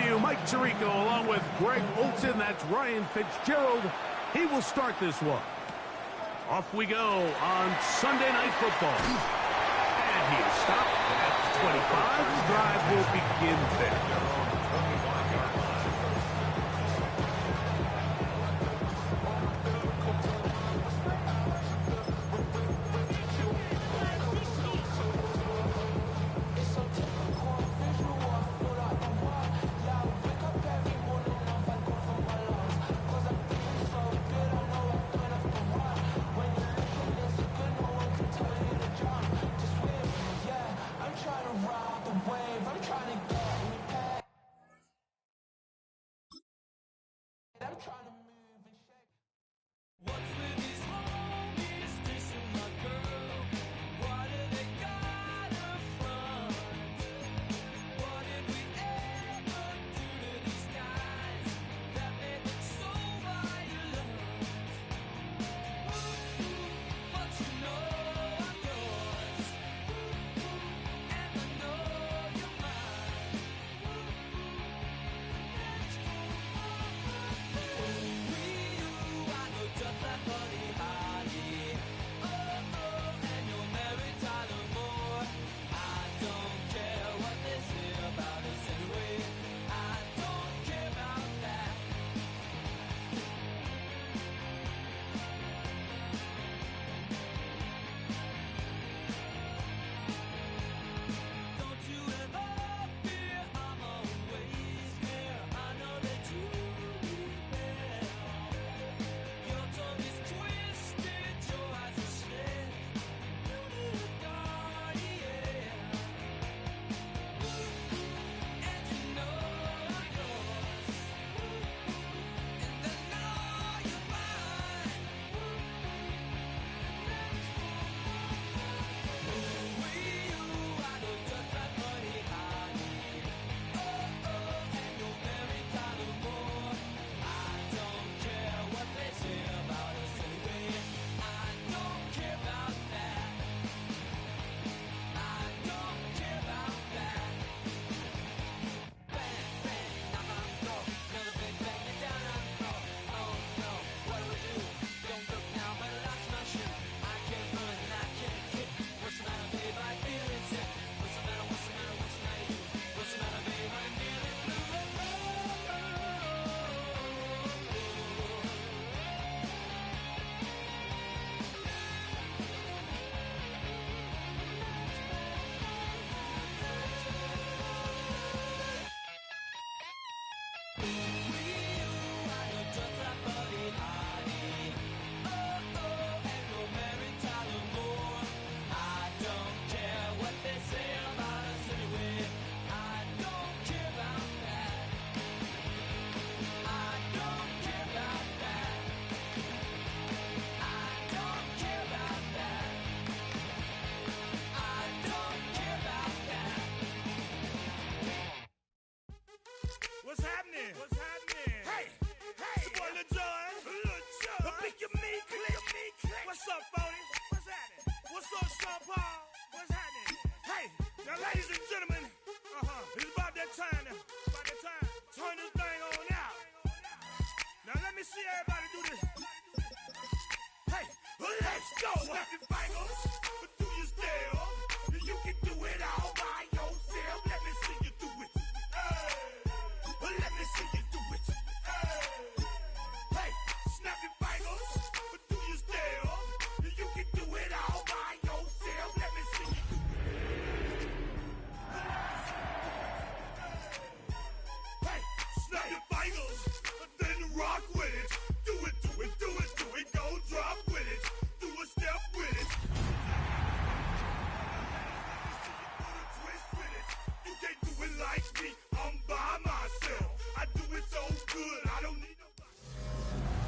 you, Mike Tirico, along with Greg Olson. That's Ryan Fitzgerald. He will start this one. Off we go on Sunday Night Football. And he is stopped at the 25. The drive will begin there.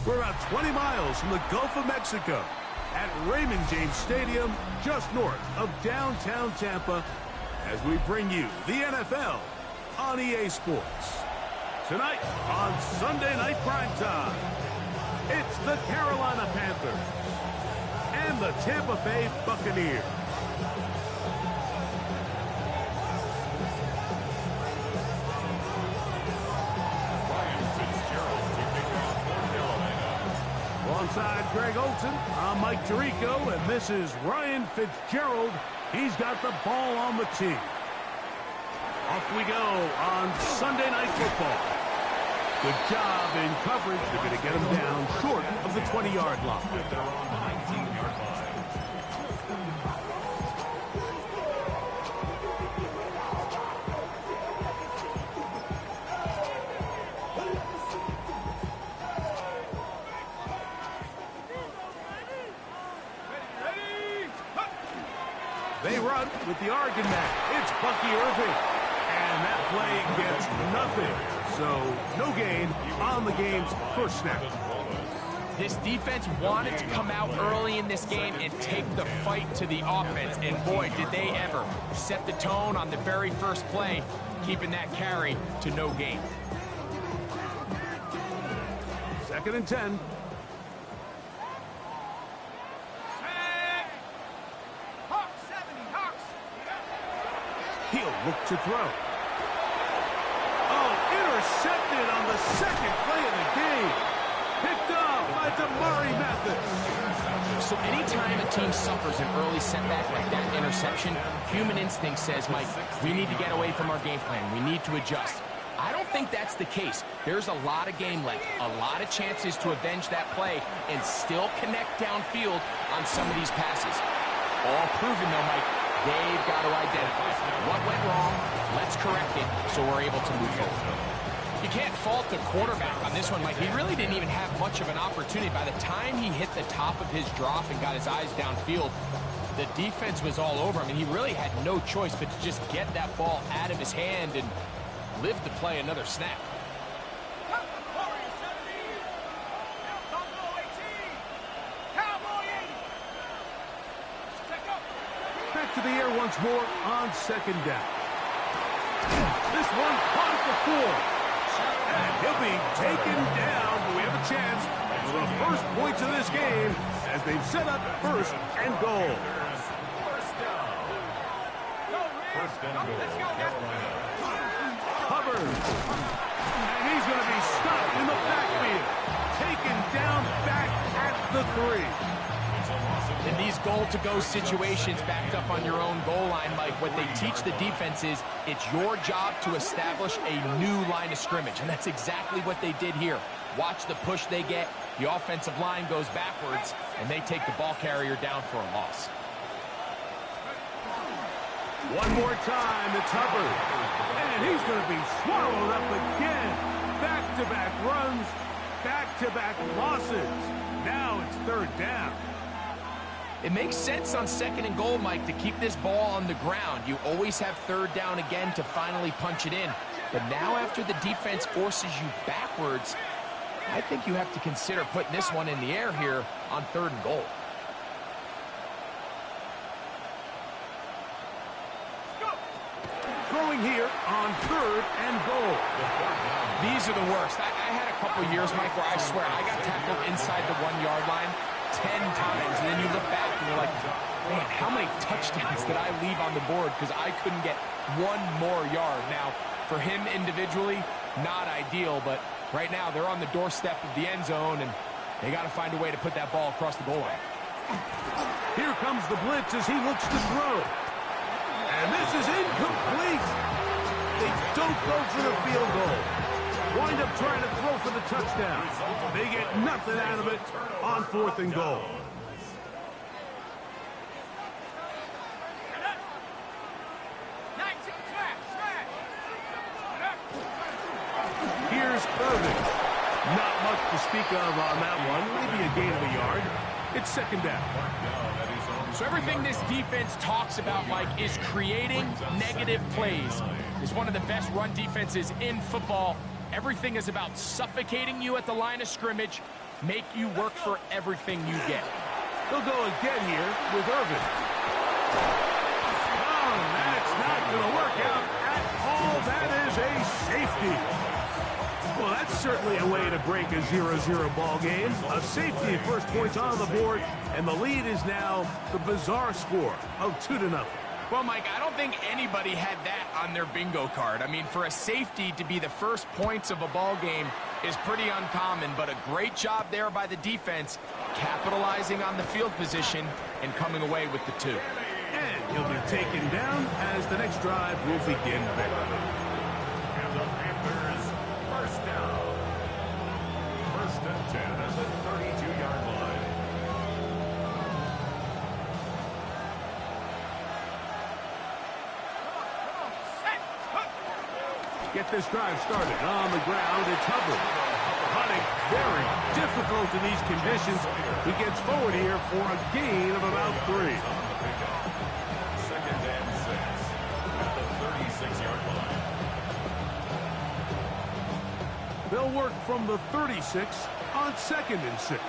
We're about 20 miles from the Gulf of Mexico at Raymond James Stadium, just north of downtown Tampa, as we bring you the NFL on EA Sports. Tonight on Sunday Night Primetime, it's the Carolina Panthers and the Tampa Bay Buccaneers. Alongside Greg Olson, I'm Mike Tirico, and this is Ryan Fitzgerald. He's got the ball on the tee. Off we go on Sunday Night Football. Good job in coverage. They're going to get him down short of the 20-yard line. They're on the 19-yard line. They run with the Oregon man. It's Bucky Irving. And that play gets nothing. So no gain on the game's first snap. This defense wanted to come out early in this game and take the fight to the offense. And boy, did they ever set the tone on the very first play, keeping that carry to no gain. 2nd and 10. He'll look to throw. Oh, intercepted on the second play of the game. Picked up by Damari Mathis. So anytime a team suffers an early setback like that interception, human instinct says, Mike, we need to get away from our game plan. We need to adjust. I don't think that's the case. There's a lot of game left, a lot of chances to avenge that play and still connect downfield on some of these passes. All proven, though, Mike. They've got to identify what went wrong, let's correct it, so we're able to move forward. You can't fault the quarterback on this one, Mike. He really didn't even have much of an opportunity. By the time he hit the top of his drop and got his eyes downfield, the defense was all over him, and he really had no choice but to just get that ball out of his hand and live to play another snap. Back to the air once more on 2nd down. This one caught at the 4. And he'll be taken down. We have a chance for the first points of this game as they've set up 1st and goal. Hubbard. And he's going to be stopped in the backfield. Taken down back at the 3. In these goal-to-go situations backed up on your own goal line, Mike, what they teach the defense is it's your job to establish a new line of scrimmage, and that's exactly what they did here. Watch the push they get. The offensive line goes backwards, and they take the ball carrier down for a loss. One more time, it's Hubbard. And he's going to be swallowed up again. Back-to-back runs, back-to-back losses. Now it's 3rd down. It makes sense on 2nd and goal, Mike, to keep this ball on the ground. You always have 3rd down again to finally punch it in. But now after the defense forces you backwards, I think you have to consider putting this one in the air here on 3rd and goal. Throwing here on 3rd and goal. These are the worst. I had a couple years, Mike, where I swear I got tackled inside the 1-yard line 10 times, and then you look back and you're like, man, how many touchdowns did I leave on the board because I couldn't get one more yard? Now, for him individually, not ideal, but right now they're on the doorstep of the end zone, and they got to find a way to put that ball across the goal line. Here comes the blitz as he looks to throw. And this is incomplete. They don't go for the field goal. Wind up trying to throw for the touchdown. They get nothing out of it on 4th and goal. Here's Irving. Not much to speak of on that one. Maybe a gain of a yard. It's 2nd down. So everything this defense talks about, Mike, is creating negative plays. It's one of the best run defenses in football. Everything is about suffocating you at the line of scrimmage, make you work for everything you get. They'll go again here with Irving. Oh, that's not going to work out at all. That is a safety. Well, that's certainly a way to break a 0-0 ball game. A safety, first points on the board, and the lead is now the bizarre score of 2-0. Well, Mike, I don't think anybody had that on their bingo card. I mean, for a safety to be the first points of a ball game, is pretty uncommon, but a great job there by the defense, capitalizing on the field position and coming away with the 2. And he'll be taken down as the next drive will begin there. And the Panthers, first down. First and 10 at the 32-yard line. Get this drive started. On the ground, it's Hubbard. Hunting very difficult in these conditions. He gets forward here for a gain of about 3. Second and 6 at the 36-yard line. They'll work from the 36 on 2nd and 6.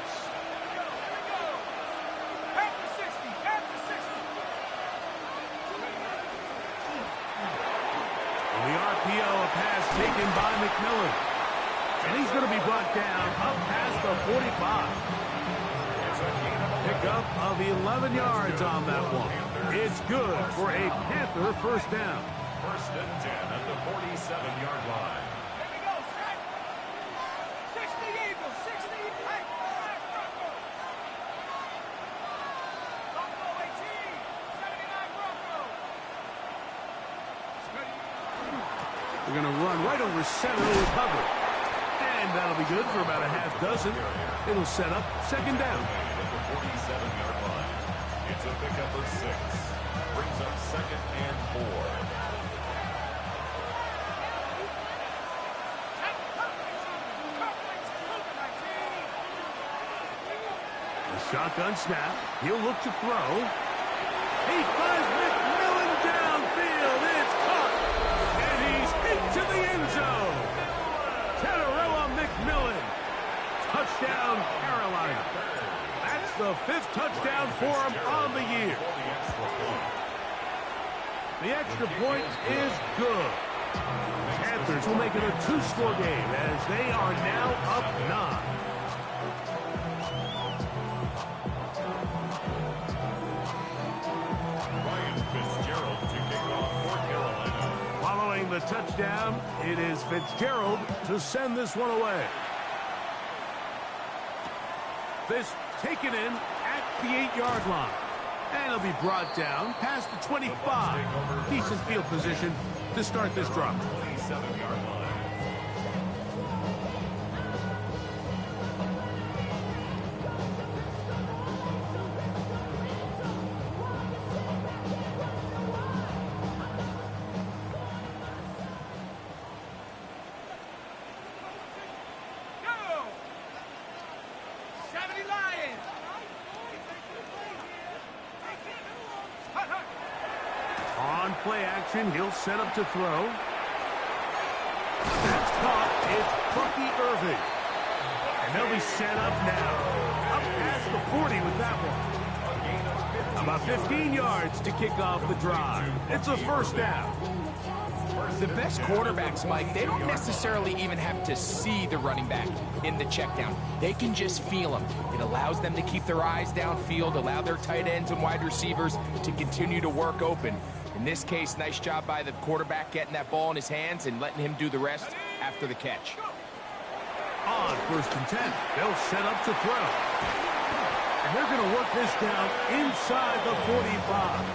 The RPO, a pass taken by McMillan. And he's going to be brought down up past the 45. Pickup of 11 yards on that one. It's good for a Panther first down. First and 10 at the 47-yard line. We're going to run right over center with Hubbard. And that'll be good for about a half dozen. It'll set up 2nd down. At the 47-yard line. It's a pickup of 6. Brings up 2nd and 4. The shotgun snap. He'll look to throw. He finds McMillan downfield. It's caught. And he's into the end zone. Tetairoa McMillan. Touchdown, Carolina. That's the 5th touchdown for him on the year. The extra point is good. Panthers will make it a 2-score game as they are now up 9. Following the touchdown, it is Fitzgerald to send this one away. This taken in at the 8-yard line. And he'll be brought down past the 25. Decent field position to start this drive. 27-yard line. On play action, he'll set up to throw. That's caught. It's Bucky Irving. And they'll be set up now. Up past the 40 with that one. About 15 yards to kick off the drive. It's a first down. The best quarterbacks, Mike, they don't necessarily even have to see the running back in the check down. They can just feel him. It allows them to keep their eyes downfield, allow their tight ends and wide receivers to continue to work open. In this case, nice job by the quarterback getting that ball in his hands and letting him do the rest after the catch. On 1st and 10, they'll set up to throw. And they're going to work this down inside the 45.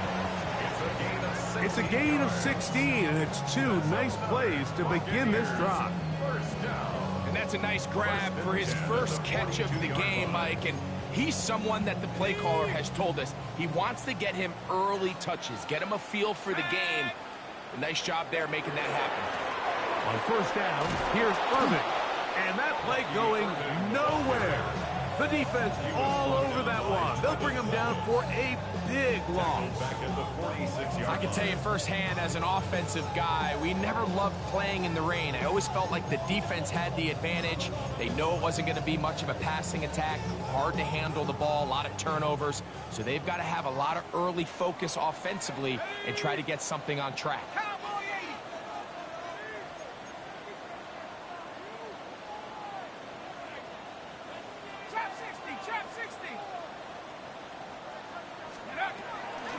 It's a gain of 16, and it's 2 nice plays to begin this drive. And that's a nice grab for his first catch of the game, Mike. And he's someone that the play caller has told us he wants to get him early touches, get him a feel for the game. A nice job there making that happen. On 1st down, here's Irving. And that play going nowhere. The defense all over that one. They'll bring him down for a big loss. I can tell you firsthand as an offensive guy, we never loved playing in the rain. I always felt like the defense had the advantage. They know it wasn't going to be much of a passing attack, hard to handle the ball, a lot of turnovers. So they've got to have a lot of early focus offensively and try to get something on track.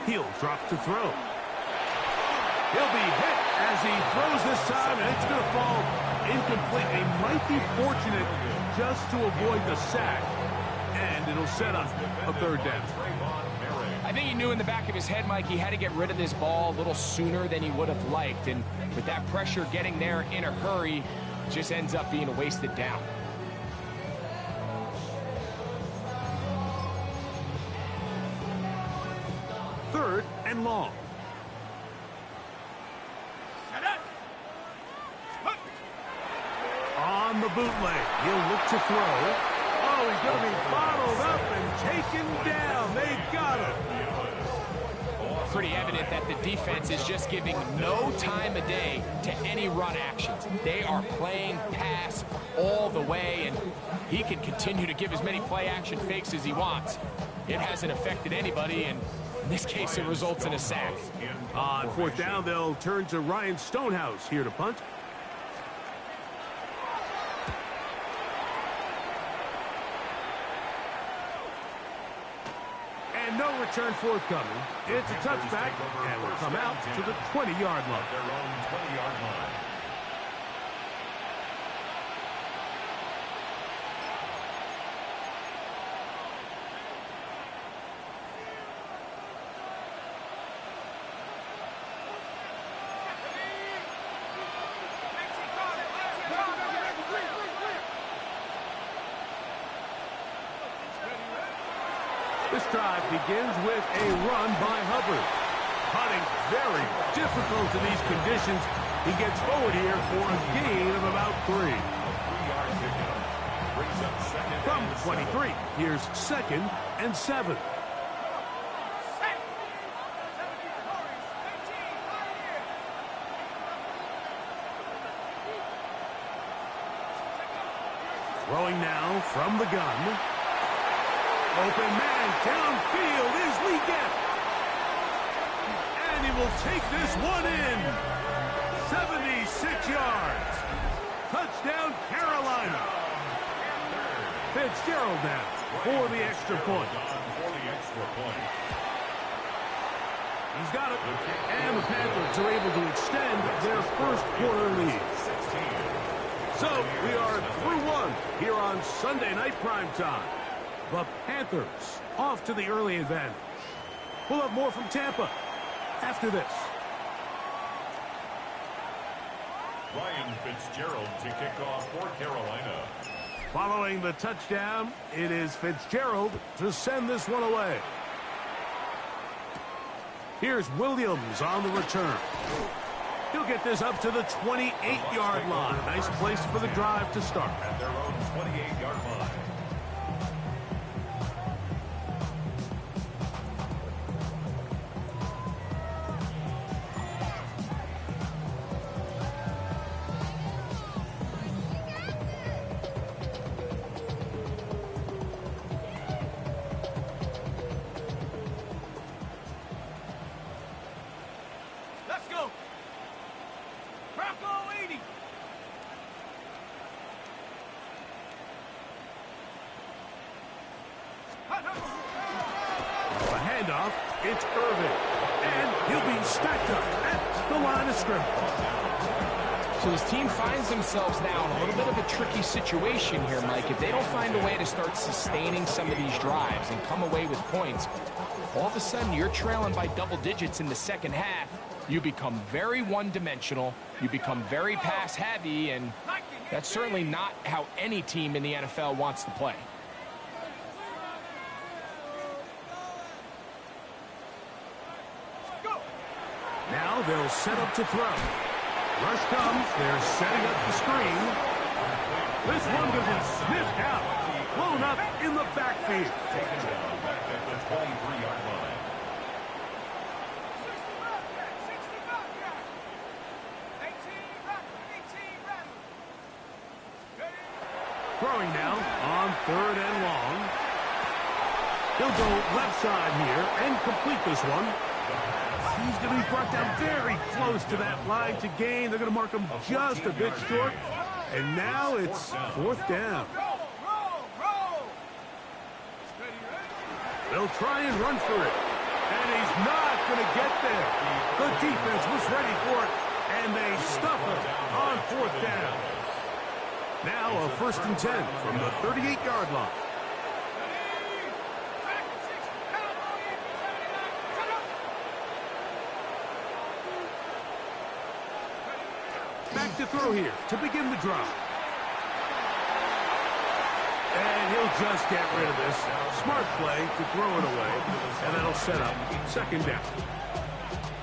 He'll drop to throw. He'll be hit as he throws this time, and it's going to fall incomplete. They might be fortunate just to avoid the sack. And it'll set up a third down. I think he knew in the back of his head, Mike, he had to get rid of this ball a little sooner than he would have liked. And with that pressure getting there in a hurry, just ends up being a wasted down. Third and long. On the bootleg, he'll look to throw. Oh, he's going to be bottled up and taken down. They got him. Pretty evident that the defense is just giving no time of day to any run actions. They are playing pass all the way, and he can continue to give as many play action fakes as he wants. It hasn't affected anybody, and in this case, it results in a sack. On fourth down, they'll turn to Ryan Stonehouse here to punt. And no return forthcoming. It's a touchback, and will come out to the 20-yard line. Their own 20-yard line. This drive begins with a run by Hubbard. Hunting very difficult in these conditions. He gets forward here for a gain of about 3. From 23, here's 2nd and 7. Throwing now from the gun. Open man downfield is Leggett. And he will take this one in. 76 yards. Touchdown, Carolina. Fitzgerald now for the extra point. He's got it. And the Panthers are able to extend their first quarter lead. So we are through one here on Sunday Night Primetime. The Panthers off to the early advantage. We'll have more from Tampa after this. Ryan Fitzgerald to kick off for Carolina. Following the touchdown, it is Fitzgerald to send this one away. Here's Williams on the return. He'll get this up to the 28-yard line. Nice place for the drive to start. At their own 28-yard line. A handoff, it's Irvin, and he'll be stacked up at the line of scrimmage. So his team finds themselves now in a little bit of a tricky situation here, Mike. If they don't find a way to start sustaining some of these drives and come away with points, all of a sudden you're trailing by double digits in the second half. You become very one-dimensional, you become very pass-heavy, and that's certainly not how any team in the NFL wants to play. Now they'll set up to throw. Rush comes. They're setting up the screen. This one going to be sniffed out. Blown up in the backfield. Taken down back at the 23-yard line. Throwing now on 3rd and long. He'll go left side here and complete this one. He's going to be brought down very close to that line to gain. They're going to mark him just a bit short. And now it's 4th down. They'll try and run for it. And he's not going to get there. The defense was ready for it. And they stuff him on 4th down. Now a 1st and 10 from the 38-yard line. Back to throw here to begin the drive. And he'll just get rid of this. Smart play to throw it away. And that'll set up 2nd down.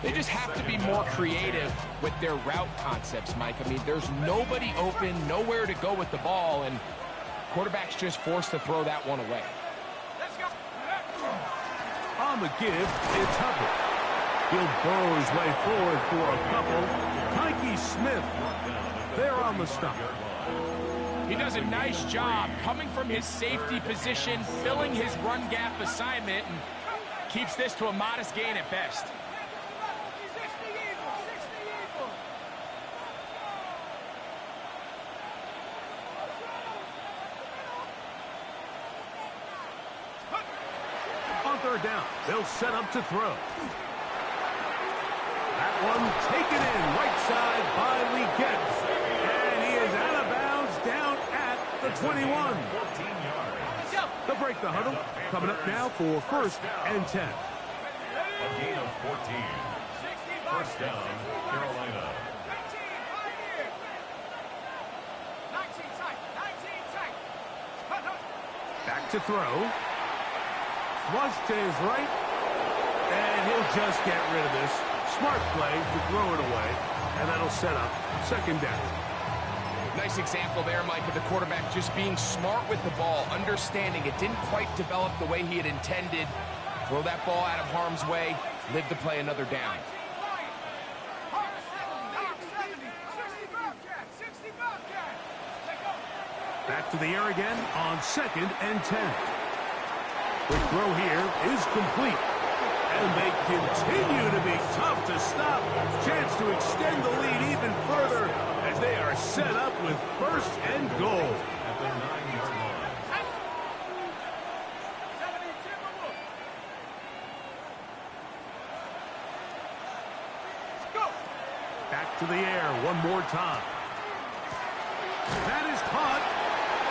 They just have to be more creative with their route concepts, Mike. I mean, there's nobody open, nowhere to go with the ball, and quarterback's just forced to throw that one away. On the give, it's Hubbard. He'll burrow his way forward for a couple. Tyke Smith there on the stop. He does a nice job coming from his safety position, filling his run gap assignment, and keeps this to a modest gain at best. On 3rd down, they'll set up to throw. That one taken in right side by Legette. And he is out of bounds down at the 21. They'll break the huddle. Coming up now for 1st and 10. A gain of 14. 1st down, Carolina. Back to throw. Flush to his right. And he'll just get rid of this. Smart play to throw it away. And that'll set up 2nd down. Nice example there, Mike, of the quarterback just being smart with the ball, understanding it didn't quite develop the way he had intended. Throw that ball out of harm's way, live to play another down. Back to the air again on 2nd and 10. The throw here is complete. And they continue to be tough to stop. Chance to extend the lead even further as they are set up with 1st and goal. At the 9-yard line. Back to the air one more time. That is caught.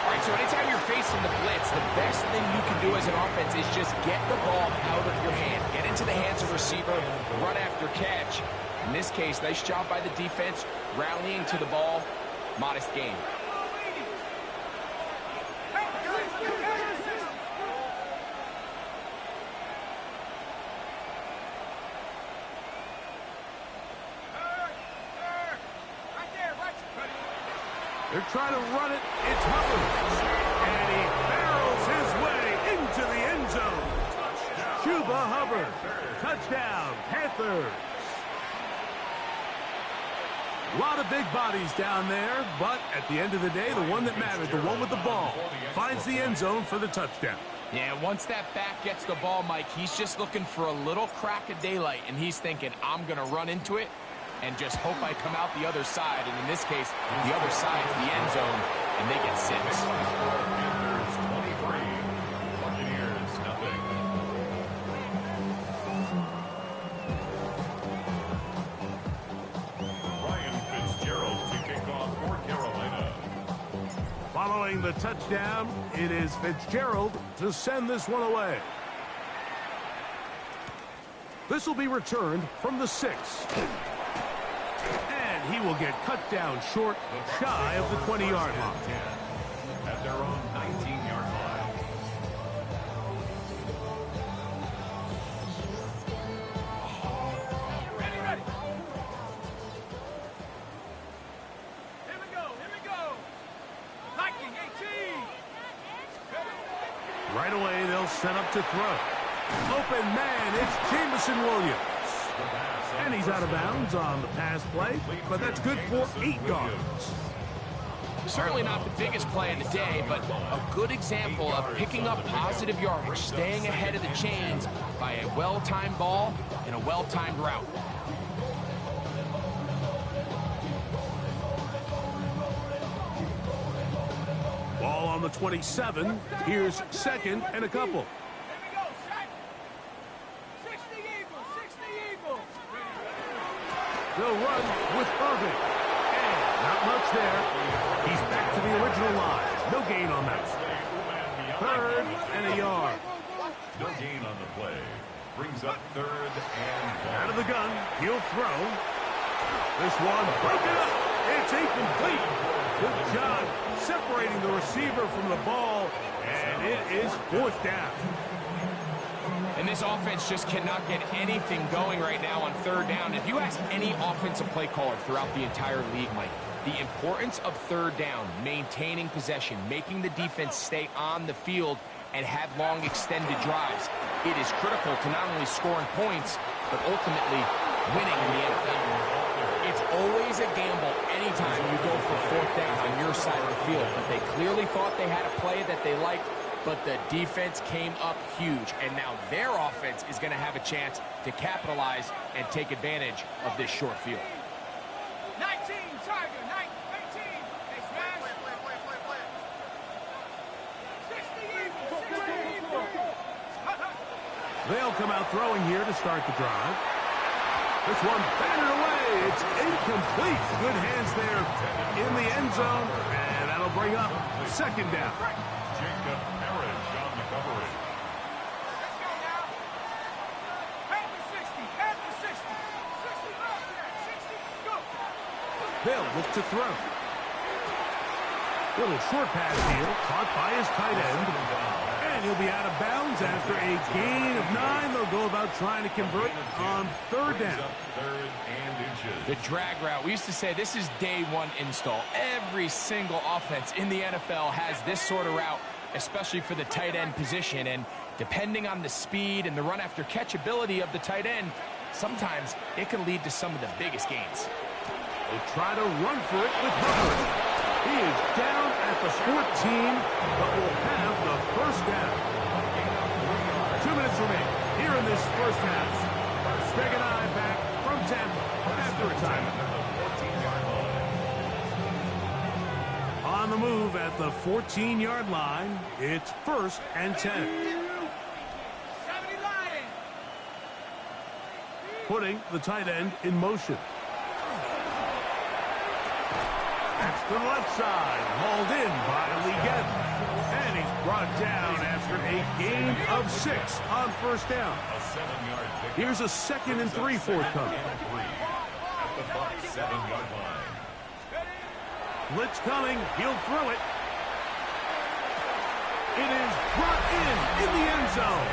All right, so anytime you're facing the blitz, the best thing you can do as an offense is just get the ball out of your hand. Get into the hands of the receiver, run after catch. In this case, nice job by the defense, rallying to the ball. Modest gain. They're trying to run it. It's Hubbard. And he barrels his way into the end zone. Chuba Hubbard. Touchdown, Panthers. A lot of big bodies down there, but at the end of the day, the one that mattered, the one with the ball, finds the end zone for the touchdown. Yeah, once that back gets the ball, Mike, he's just looking for a little crack of daylight, and he's thinking, I'm going to run into it and just hope I come out the other side. And in this case, the other side is the end zone, and they get 6. Panthers 23, Buccaneers nothing. Ryan Fitzgerald to kick off for Carolina. Following the touchdown, it is Fitzgerald to send this one away. This will be returned from the 6. And he will get cut down short, shy of the 20-yard line. At their own 19-yard line. Ready. Here we go. Lightning 18. Right away, they'll set up to throw. Open man, it's Jamison Williams. And he's out of bounds on the pass play, but that's good for 8 yards. Certainly not the biggest play of the day, but a good example of picking up positive yardage, staying ahead of the chains by a well-timed ball and a well-timed route. Ball on the 27. Here's 2nd and a couple. They'll run with Irving. And Not much there. He's back to the original line. No gain on that. Third and a yard. No gain on the play. Brings up third and one. Out of the gun. He'll throw. This one broken up. It's incomplete. Good job separating the receiver from the ball. And it is fourth down. And this offense just cannot get anything going right now on third down. If you ask any offensive play caller throughout the entire league, Mike, the importance of third down, maintaining possession, making the defense stay on the field and have long extended drives, it is critical to not only scoring points, but ultimately winning in the NFL. It's always a gamble anytime you go for fourth down on your side of the field, but they clearly thought they had a play that they liked, but the defense came up huge, and now their offense is going to have a chance to capitalize and take advantage of this short field. 19, Tiger, 18. Hey, smash. 60 even. They'll come out throwing here to start the drive. This one batted away. It's incomplete. Good hands there in the end zone, and that'll bring up second down. Jacob Parrish on the coverage. Let's go now. Head to 60. 60 left there. 60, go. They'll look to throw. Little short pass here, caught by his tight end. And he'll be out of bounds after a gain of 9. They'll go about trying to convert on third down. Third and inches. The drag route, we used to say this is day one install. Every single offense in the NFL has this sort of route, especially for the tight end position. And depending on the speed and the run after catch ability of the tight end, sometimes it can lead to some of the biggest gains. They try to run for it with Hubbard. He is down at the 14, but will have the first down. 2 minutes remain here in this first half. Greg and I back from Tampa after retirement. On the move at the 14-yard line, it's 1st and 10. 70 Lions. Putting the tight end in motion. To the left side, hauled in by Liget. And he's brought down after a gain of 6 on first down. A 7-yard pick. Here's a 2nd and 3 forthcoming. At the Bucs 7-yard line. Blitz coming, he'll throw it. It is brought in the end zone.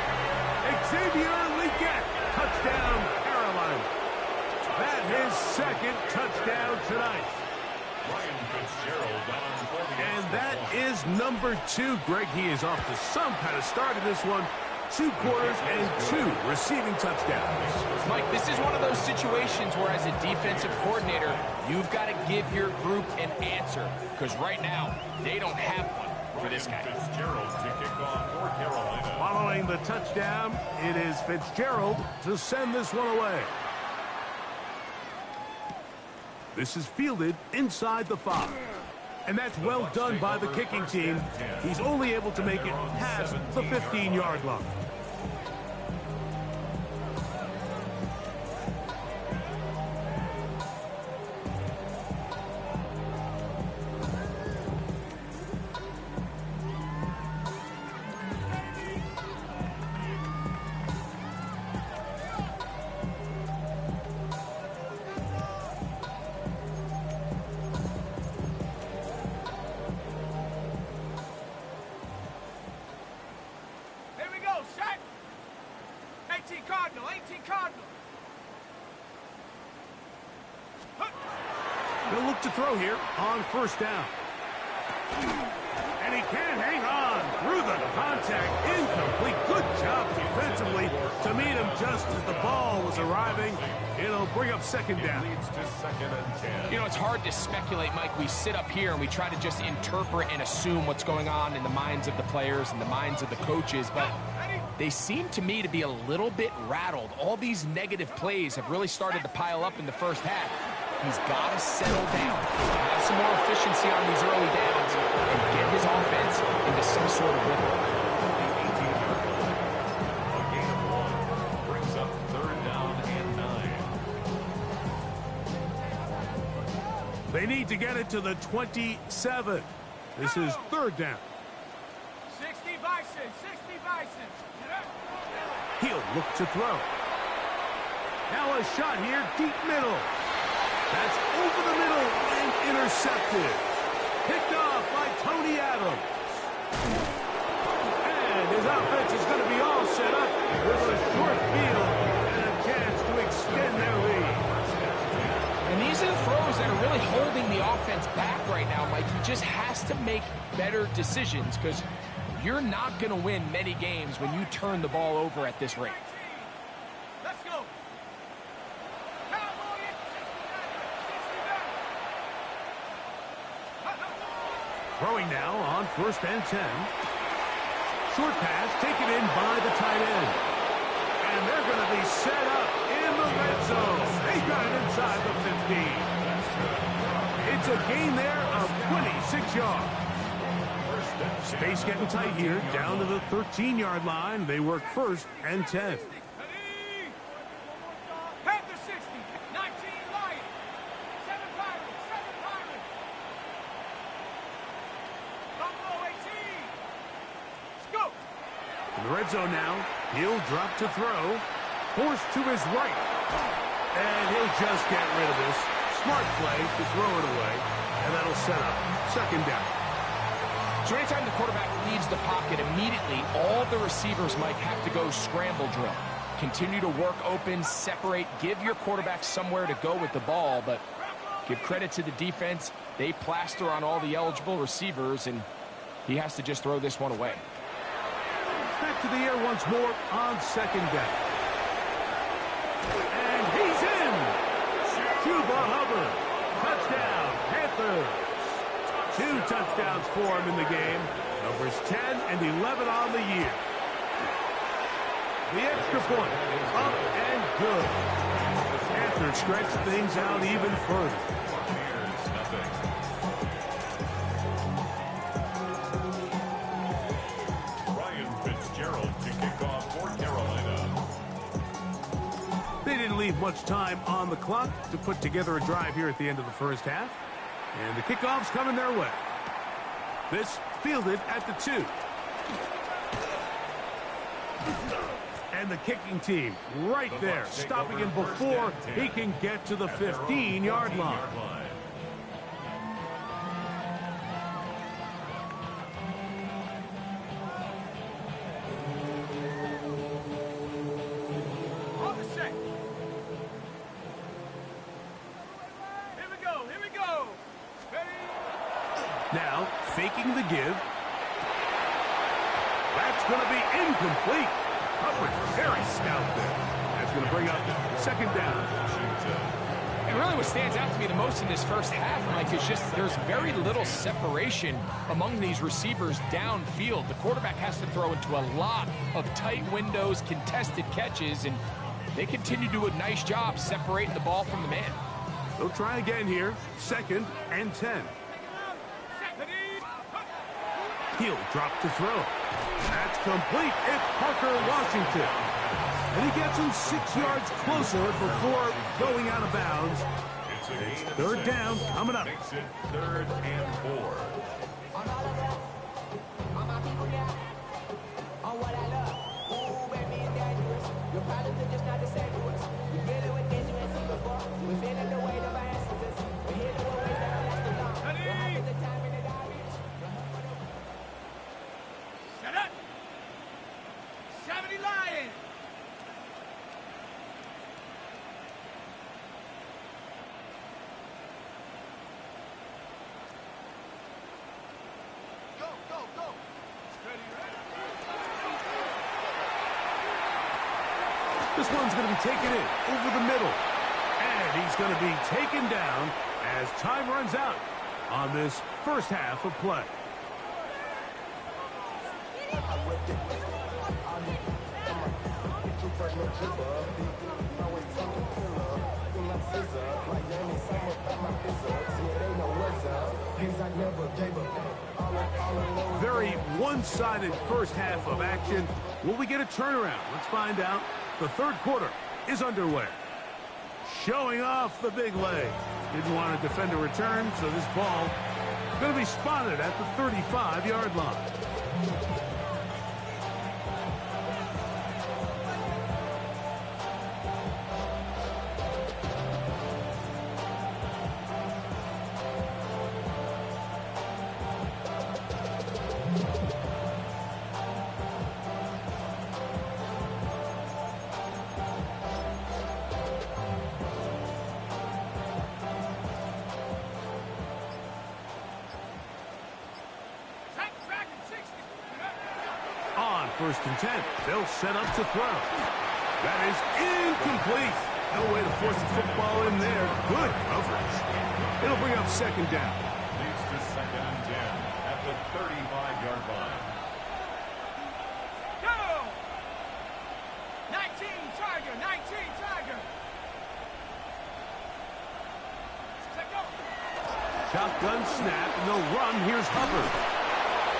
Xavier Liget, touchdown Carolina. That his 2nd touchdown tonight. And that is number 2. Greg, he is off to some kind of start in this one. 2 quarters and 2 receiving touchdowns. Mike, this is one of those situations where as a defensive coordinator, you've got to give your group an answer. Because right now, they don't have one for this guy. Fitzgerald to kick off for Carolina. Following the touchdown, it is Fitzgerald to send this one away. This is fielded inside the 5. And that's well done by the kicking team. He's only able to make it past the 15-yard line. They'll look to throw here on first down. And he can't hang on through the contact. Incomplete. Good job defensively to meet him just as the ball was arriving. It'll bring up second down. Leads to 2nd and 10. You know, it's hard to speculate, Mike. We sit up here and we try to just interpret and assume what's going on in the minds of the players and the minds of the coaches, but they seem to me to be a little bit rattled. All these negative plays have really started to pile up in the first half. He's got to settle down, have some more efficiency on these early downs, and get his offense into some sort of rhythm. A gain of 1 brings up 3rd down and 9. They need to get it to the 27. This is third down. 60 Bison, 60 Bison. He'll look to throw. Now a shot here, deep middle. That's over the middle and intercepted. Picked off by Tony Adams. And his offense is going to be all set up with a short field and a chance to extend their lead. And these are the throws that are really holding the offense back right now, Mike. He just has to make better decisions because you're not going to win many games when you turn the ball over at this rate. Let's go. Throwing now on 1st and 10. Short pass taken in by the tight end. And they're going to be set up in the red zone. They got it inside the 15. It's a gain there of 26 yards. Space getting tight here, down to the 13-yard line. They work 1st and 10. Panthers 60, 19 Lions, 7 Pirates, 7 Pirates. Buffalo 18. Let's go. In the red zone now, he'll drop to throw. Forced to his right. And he'll just get rid of this. Smart play to throw it away. And that'll set up 2nd down. So anytime the quarterback leaves the pocket, immediately all the receivers might have to go scramble drill. Continue to work open, separate, give your quarterback somewhere to go with the ball, but give credit to the defense. They plaster on all the eligible receivers, and he has to just throw this one away. Back to the air once more on 2nd down. And he's in! Chuba Hubbard. Touchdown, Panthers. 2 touchdowns for him in the game. Numbers 10 and 11 on the year. The extra point, up and good. Panthers stretch things out even further. Ryan Fitzgerald to kick off for Carolina. They didn't leave much time on the clock to put together a drive here at the end of the first half. And the kickoff's coming their way. This fielded at the 2. And the kicking team right there, stopping him before he can get to the 15-yard line. On the set. Here we go, here we go. Ready? Now, faking the give. That's going to be incomplete. Hubbard very stout there. That's going to bring up 2nd down. And really what stands out to me the most in this first half, Mike, is just there's very little separation among these receivers downfield. The quarterback has to throw into a lot of tight windows, contested catches, and they continue to do a nice job separating the ball from the man. They'll try again here. 2nd and 10. He'll drop to throw. That's complete. It's Parker Washington. And he gets him 6 yards closer before going out of bounds. It's 3rd down coming up. Makes it 3rd and 4. Set up. 70 Lions. Go, go, go. Ready, ready. This one's going to be taken in over the middle. And he's going to be taken down as time runs out on this first half of play. Very one-sided first half of action. Will we get a turnaround? Let's find out. The 3rd quarter is underway. Showing off the big leg. Didn't want to defend a return, so this ball going to be spotted at the 35-yard line. On 1st and 10, they'll set up to throw. That is incomplete. No way to force the football in there. Good coverage. It'll bring up 2nd down. Leads to 2nd and 10 at the 35-yard line. Go! 19 Tiger, 19 Tiger. Let's go. Shotgun snap, and they'll run. Here's Hubbard.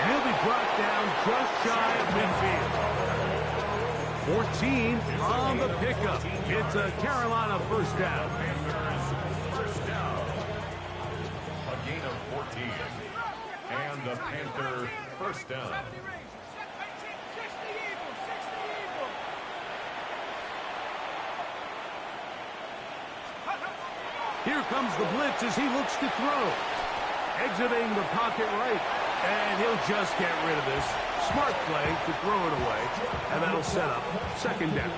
And he'll be brought down just shy of midfield. 14 on the pickup. It's a Carolina 1st down. Panthers, 1st down. A gain of 14. And the Panther 1st down. 70 range. 60 Eagles, 60 Eagles. Here comes the blitz as he looks to throw. Exiting the pocket right. And he'll just get rid of this. Smart play to throw it away. And that'll set up 2nd down.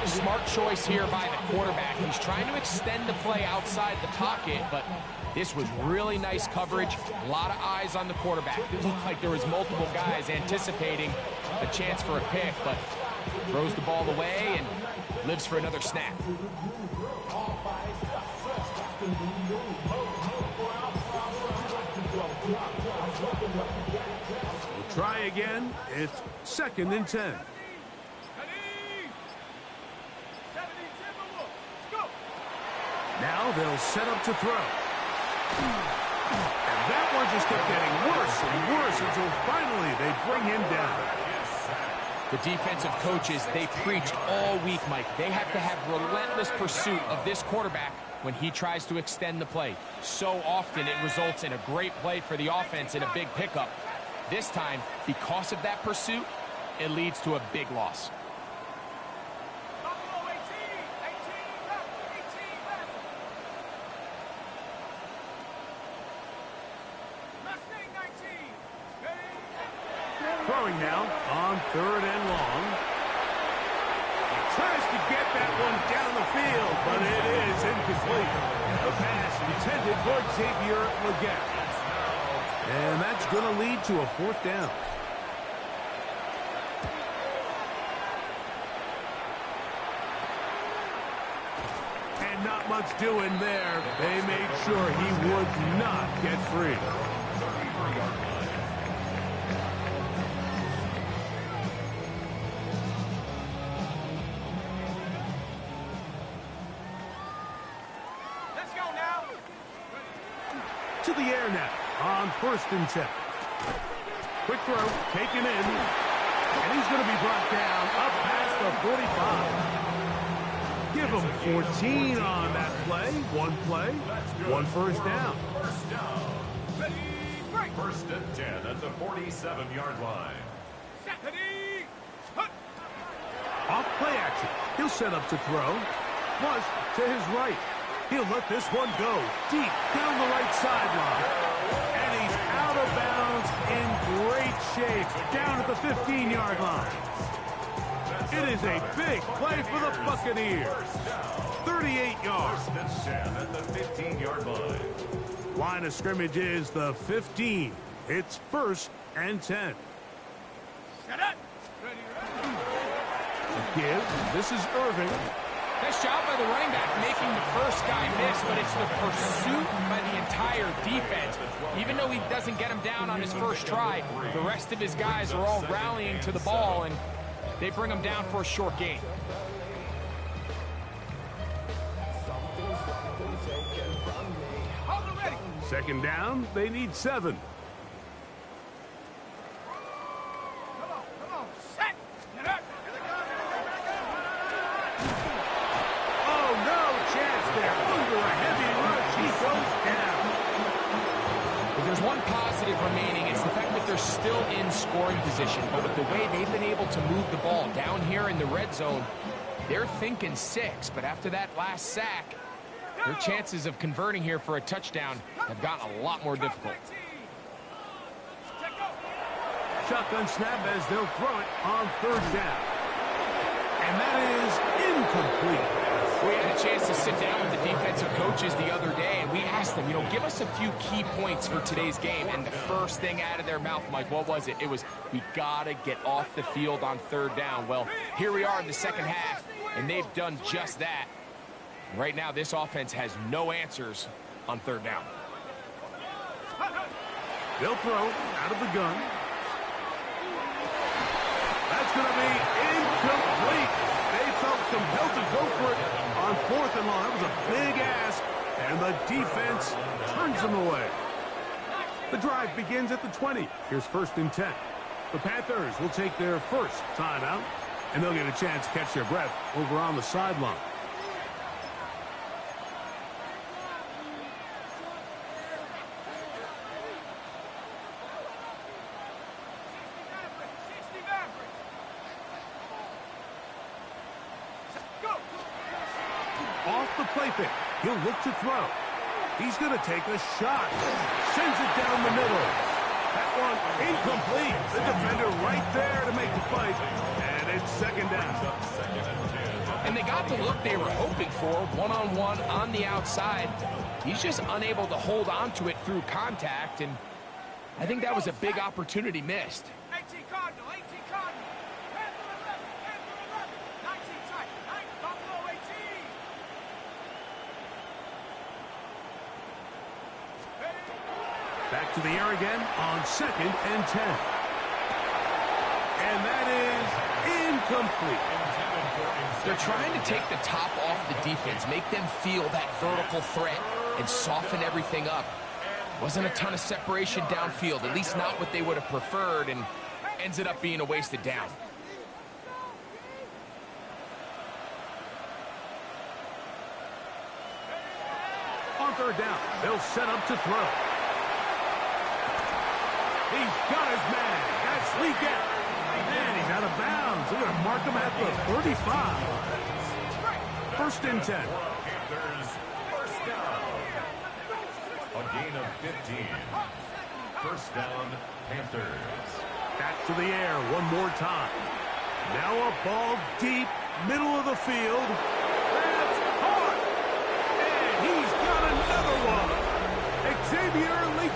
Smart choice here by the quarterback. He's trying to extend the play outside the pocket, but this was really nice coverage. A lot of eyes on the quarterback. It looked like there was multiple guys anticipating a chance for a pick, but throws the ball away and lives for another snap. We'll try again. It's 2nd and 10. Now they'll set up to throw. And that one just kept getting worse and worse until finally they bring him down. The defensive coaches, they preached all week, Mike. They have to have relentless pursuit of this quarterback when he tries to extend the play. So often it results in a great play for the offense and a big pickup. This time, because of that pursuit, it leads to a big loss. Throwing now on 3rd and long. He tries to get that one down the field, but it is incomplete. A pass intended for Xavier Legette. And that's going to lead to a 4th down. And not much doing there. They made sure he would not get free. To the air now on 1st and 10. Quick throw, taken in, and he's going to be brought down up past the 45. Give him 14 on that play. One play, 1 first down. 1st and 10 at the 47-yard line. Off play action. He'll set up to throw. Flush to his right. He'll let this one go deep down the right sideline. And he's out of bounds in great shape down at the 15-yard line. It is a big play for the Buccaneers. 38 yards. 1st and 10 at the 15-yard line. Line of scrimmage is the 15. It's 1st and 10. Set up. Give. This is Irving. Nice job by the running back making the first guy miss, but it's the pursuit by the entire defense. Even though he doesn't get him down on his first try, the rest of his guys are all rallying to the ball, and they bring him down for a short gain. Hold it ready. 2nd down, they need 7. Come on. Set. Get up. Oh, no chance there. Under a heavy one positive remaining. It's the fact that they're still in scoring position. But with the way they've been able to move the ball down here in the red zone, they're thinking 6. But after that last sack, their chances of converting here for a touchdown have gotten a lot more difficult. Shotgun snap as they'll throw it on 3rd down. And that is incomplete. We had a chance to sit down with the defensive coaches the other day, and we asked them, give us a few key points for today's game. And the first thing out of their mouth, Mike, what was it? It was, we got to get off the field on 3rd down. Well, here we are in the second half, and they've done just that. Right now, this offense has no answers on 3rd down. They'll throw out of the gun. That's going to be incomplete. They felt compelled to go for it on 4th and long. That was a big ask, and the defense turns them away. The drive begins at the 20. Here's 1st and 10. The Panthers will take their first timeout, and they'll get a chance to catch their breath over on the sideline. Off the play fake, he'll look to throw. He's going to take a shot. Sends it down the middle. That one incomplete. The defender right there to make the play. And it's 2nd down. And they got the look they were hoping for, one-on-one on the outside. He's just unable to hold on to it through contact, and I think that was a big opportunity missed. 18 Cardinal, 18 Cardinal. Panther 11, Panther 11. 19 tight, 9 Buffalo 18. Back to the air again on 2nd and 10. And that is incomplete. They're trying to take the top off the defense, make them feel that vertical threat, and soften everything up. Wasn't a ton of separation downfield, at least not what they would have preferred, and ends it up being a wasted down. On 3rd down, they'll set up to throw. He's got his man. That's Lee Gap. And he's out of bounds. They're going to mark him at the 35. 1st and 10. Panthers, 1st down. A gain of 15. 1st down, Panthers. Back to the air one more time. Now a ball deep, middle of the field. That's hard. And he's got another one. Xavier Lee.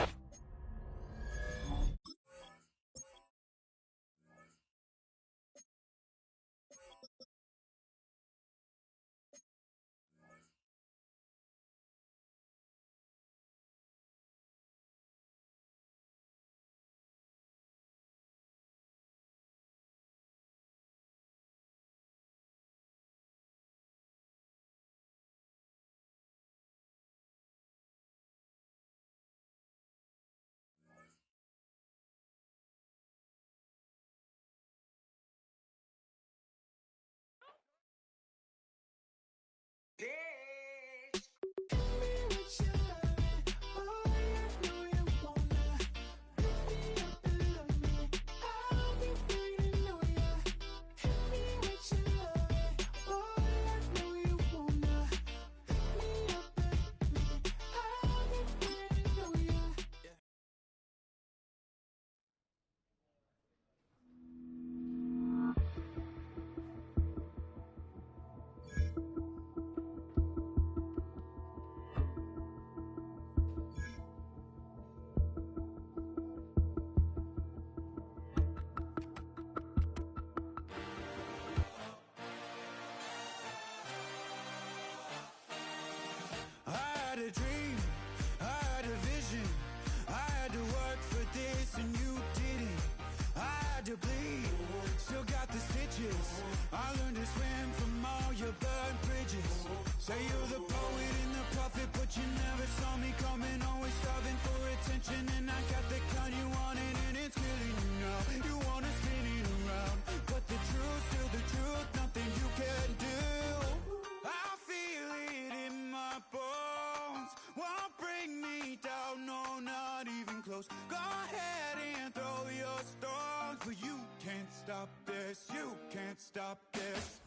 I learned to swim from all your burnt bridges. Say you're the poet and the prophet, but you never saw me coming. Always starving for attention, and I got the kind you wanted, and it's killing you now. You wanna spin it around, but the truth's still the truth. Nothing you can do. I feel it in my bones. Won't bring me down, no, not even close. close. Go ahead and throw your stones, but you can't stop this. You can't stop this.